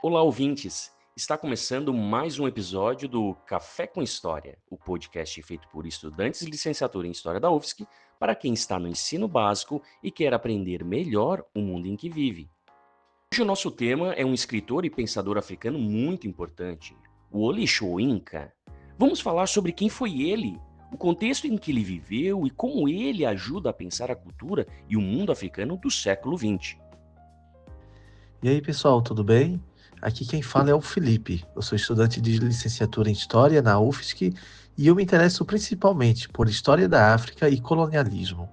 Olá, ouvintes! Está começando mais um episódio do Café com História, o podcast feito por estudantes de licenciatura em História da UFSC para quem está no ensino básico e quer aprender melhor o mundo em que vive. Hoje o nosso tema é um escritor e pensador africano muito importante, o Wole Soyinka. Vamos falar sobre quem foi ele, o contexto em que ele viveu e como ele ajuda a pensar a cultura e o mundo africano do século XX. E aí, pessoal, tudo bem? Aqui quem fala é o Felipe. Eu sou estudante de licenciatura em História na UFSC e eu me interesso principalmente por História da África e colonialismo.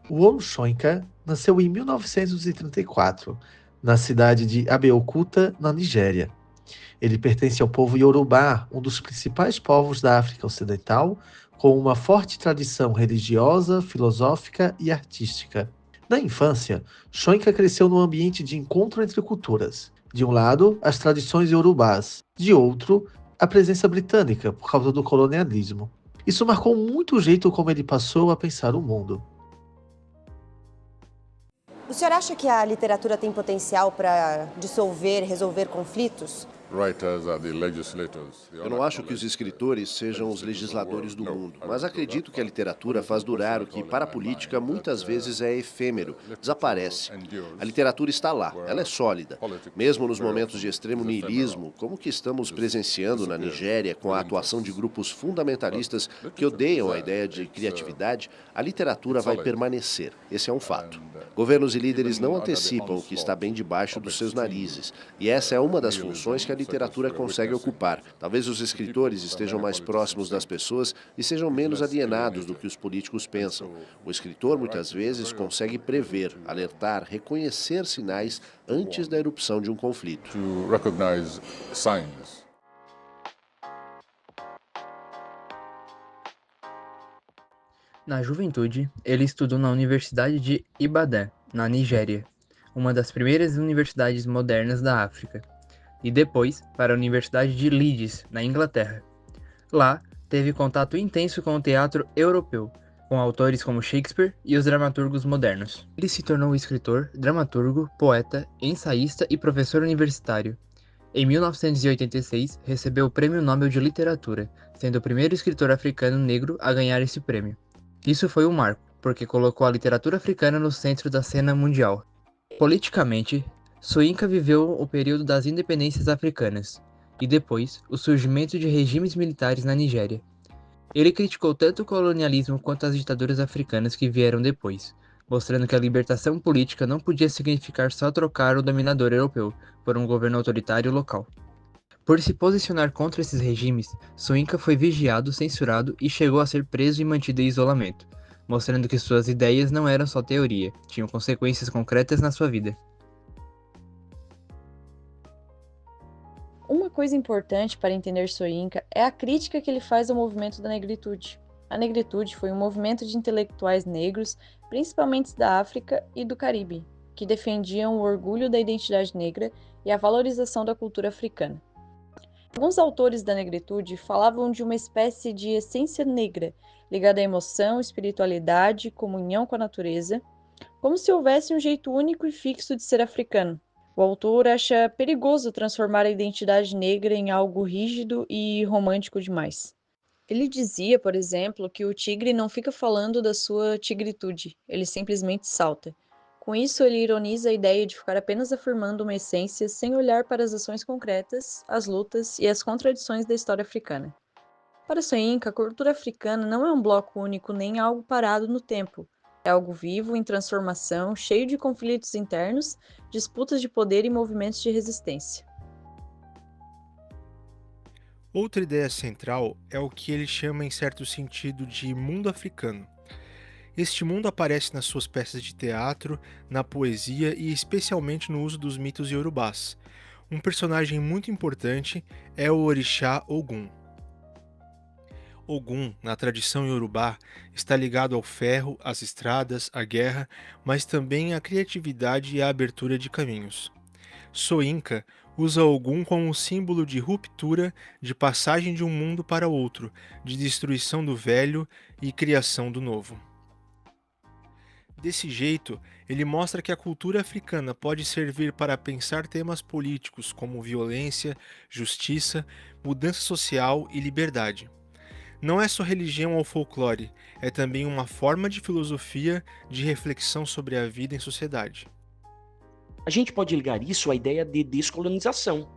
O Wole Soyinka nasceu em 1934, na cidade de Abeokuta, na Nigéria. Ele pertence ao povo Yorubá, um dos principais povos da África Ocidental, com uma forte tradição religiosa, filosófica e artística. Na infância, Soyinka cresceu num ambiente de encontro entre culturas. De um lado, as tradições iorubás, de outro, a presença britânica por causa do colonialismo. Isso marcou muito o jeito como ele passou a pensar o mundo. O senhor acha que a literatura tem potencial para dissolver, resolver conflitos? Eu não acho que os escritores sejam os legisladores do mundo, mas acredito que a literatura faz durar o que, para a política, muitas vezes é efêmero, desaparece. A literatura está lá, ela é sólida. Mesmo nos momentos de extremo niilismo, como o que estamos presenciando na Nigéria, com a atuação de grupos fundamentalistas que odeiam a ideia de criatividade, a literatura vai permanecer. Esse é um fato. Governos e líderes não antecipam o que está bem debaixo dos seus narizes, e essa é uma das funções que a literatura consegue ocupar. Talvez os escritores estejam mais próximos das pessoas e sejam menos alienados do que os políticos pensam. O escritor, muitas vezes, consegue prever, alertar, reconhecer sinais antes da erupção de um conflito. Na juventude, ele estudou na Universidade de Ibadan, na Nigéria, uma das primeiras universidades modernas da África, e depois para a Universidade de Leeds, na Inglaterra. Lá, teve contato intenso com o teatro europeu, com autores como Shakespeare e os dramaturgos modernos. Ele se tornou escritor, dramaturgo, poeta, ensaísta e professor universitário. Em 1986, recebeu o Prêmio Nobel de Literatura, sendo o primeiro escritor africano negro a ganhar esse prêmio. Isso foi um marco, porque colocou a literatura africana no centro da cena mundial. Politicamente, Soyinka viveu o período das independências africanas, e depois, o surgimento de regimes militares na Nigéria. Ele criticou tanto o colonialismo quanto as ditaduras africanas que vieram depois, mostrando que a libertação política não podia significar só trocar o dominador europeu por um governo autoritário local. Por se posicionar contra esses regimes, Soyinka foi vigiado, censurado e chegou a ser preso e mantido em isolamento, mostrando que suas ideias não eram só teoria, tinham consequências concretas na sua vida. Uma coisa importante para entender Soyinka é a crítica que ele faz ao movimento da negritude. A negritude foi um movimento de intelectuais negros, principalmente da África e do Caribe, que defendiam o orgulho da identidade negra e a valorização da cultura africana. Alguns autores da negritude falavam de uma espécie de essência negra, ligada à emoção, espiritualidade, comunhão com a natureza, como se houvesse um jeito único e fixo de ser africano. O autor acha perigoso transformar a identidade negra em algo rígido e romântico demais. Ele dizia, por exemplo, que o tigre não fica falando da sua tigritude, ele simplesmente salta. Com isso, ele ironiza a ideia de ficar apenas afirmando uma essência sem olhar para as ações concretas, as lutas e as contradições da história africana. Para Soyinka, a cultura africana não é um bloco único nem algo parado no tempo. É algo vivo, em transformação, cheio de conflitos internos, disputas de poder e movimentos de resistência. Outra ideia central é o que ele chama em certo sentido de mundo africano. Este mundo aparece nas suas peças de teatro, na poesia e especialmente no uso dos mitos iorubás. Um personagem muito importante é o orixá Ogum. Ogum, na tradição iorubá, está ligado ao ferro, às estradas, à guerra, mas também à criatividade e à abertura de caminhos. Soyinka usa Ogum como um símbolo de ruptura, de passagem de um mundo para outro, de destruição do velho e criação do novo. Desse jeito, ele mostra que a cultura africana pode servir para pensar temas políticos como violência, justiça, mudança social e liberdade. Não é só religião ou folclore, é também uma forma de filosofia de reflexão sobre a vida em sociedade. A gente pode ligar isso à ideia de descolonização.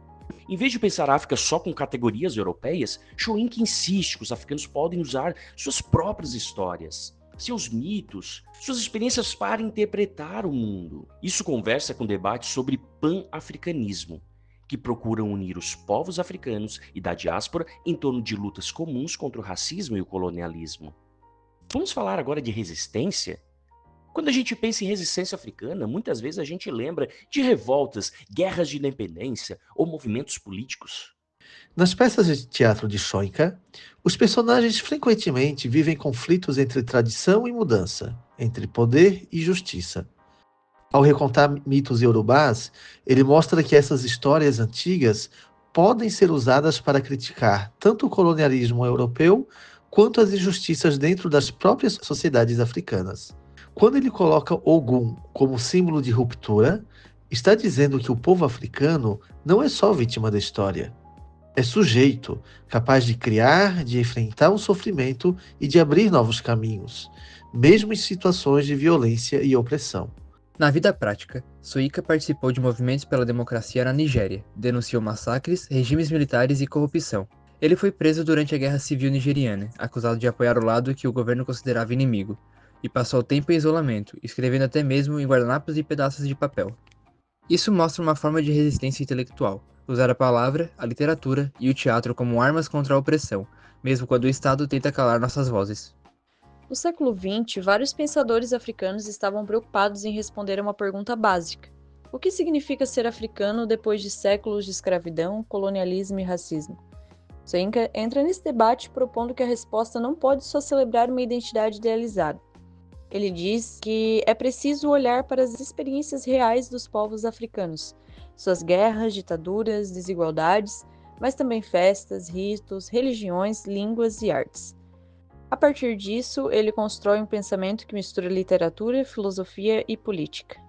Em vez de pensar a África só com categorias europeias, Soyinka insiste que os africanos podem usar suas próprias histórias, seus mitos, suas experiências para interpretar o mundo. Isso conversa com debates sobre pan-africanismo, que procuram unir os povos africanos e da diáspora em torno de lutas comuns contra o racismo e o colonialismo. Vamos falar agora de resistência? Quando a gente pensa em resistência africana, muitas vezes a gente lembra de revoltas, guerras de independência ou movimentos políticos. Nas peças de teatro de Soyinka, os personagens frequentemente vivem conflitos entre tradição e mudança, entre poder e justiça. Ao recontar mitos iorubás, ele mostra que essas histórias antigas podem ser usadas para criticar tanto o colonialismo europeu quanto as injustiças dentro das próprias sociedades africanas. Quando ele coloca Ogum como símbolo de ruptura, está dizendo que o povo africano não é só vítima da história. É sujeito, capaz de criar, de enfrentar o sofrimento e de abrir novos caminhos, mesmo em situações de violência e opressão. Na vida prática, Soyinka participou de movimentos pela democracia na Nigéria, denunciou massacres, regimes militares e corrupção. Ele foi preso durante a Guerra Civil Nigeriana, acusado de apoiar o lado que o governo considerava inimigo, e passou tempo em isolamento, escrevendo até mesmo em guardanapos e pedaços de papel. Isso mostra uma forma de resistência intelectual, usar a palavra, a literatura e o teatro como armas contra a opressão, mesmo quando o Estado tenta calar nossas vozes. No século XX, vários pensadores africanos estavam preocupados em responder a uma pergunta básica: o que significa ser africano depois de séculos de escravidão, colonialismo e racismo? Soyinka entra nesse debate propondo que a resposta não pode só celebrar uma identidade idealizada. Ele diz que é preciso olhar para as experiências reais dos povos africanos, suas guerras, ditaduras, desigualdades, mas também festas, ritos, religiões, línguas e artes. A partir disso, ele constrói um pensamento que mistura literatura, filosofia e política.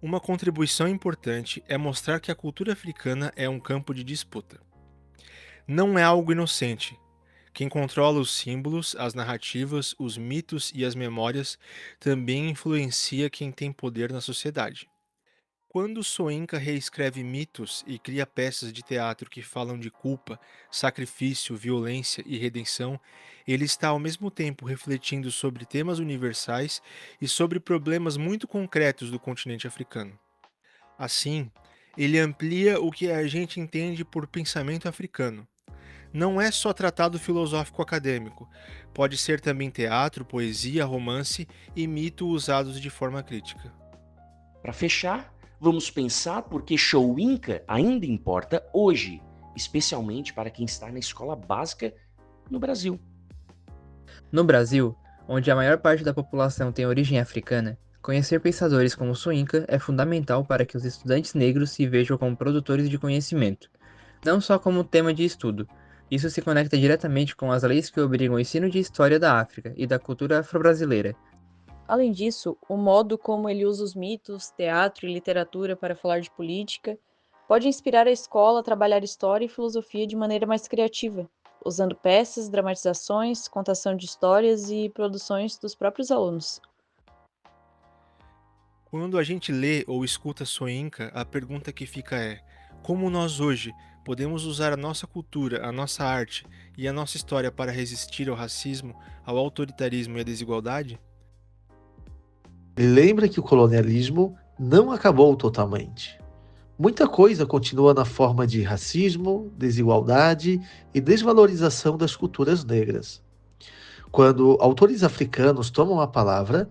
Uma contribuição importante é mostrar que a cultura africana é um campo de disputa. Não é algo inocente. Quem controla os símbolos, as narrativas, os mitos e as memórias também influencia quem tem poder na sociedade. Quando Soyinka reescreve mitos e cria peças de teatro que falam de culpa, sacrifício, violência e redenção, ele está ao mesmo tempo refletindo sobre temas universais e sobre problemas muito concretos do continente africano. Assim, ele amplia o que a gente entende por pensamento africano. Não é só tratado filosófico acadêmico, pode ser também teatro, poesia, romance e mito usados de forma crítica. Para fechar, vamos pensar por que Soyinka ainda importa hoje, especialmente para quem está na escola básica no Brasil. No Brasil, onde a maior parte da população tem origem africana, conhecer pensadores como Soyinka é fundamental para que os estudantes negros se vejam como produtores de conhecimento, não só como tema de estudo. Isso se conecta diretamente com as leis que obrigam o ensino de história da África e da cultura afro-brasileira. Além disso, o modo como ele usa os mitos, teatro e literatura para falar de política pode inspirar a escola a trabalhar história e filosofia de maneira mais criativa, usando peças, dramatizações, contação de histórias e produções dos próprios alunos. Quando a gente lê ou escuta Soyinka, a pergunta que fica é: como nós hoje podemos usar a nossa cultura, a nossa arte e a nossa história para resistir ao racismo, ao autoritarismo e à desigualdade? Ele lembra que o colonialismo não acabou totalmente. Muita coisa continua na forma de racismo, desigualdade e desvalorização das culturas negras. Quando autores africanos tomam a palavra,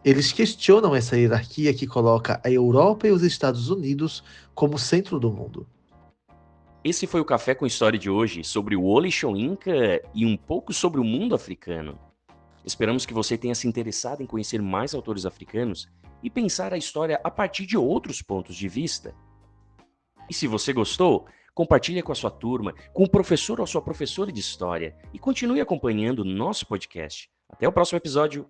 eles questionam essa hierarquia que coloca a Europa e os Estados Unidos como centro do mundo. Esse foi o Café com História de hoje, sobre o Wole Soyinka e um pouco sobre o mundo africano. Esperamos que você tenha se interessado em conhecer mais autores africanos e pensar a história a partir de outros pontos de vista. E se você gostou, compartilhe com a sua turma, com o professor ou a sua professora de história e continue acompanhando o nosso podcast. Até o próximo episódio!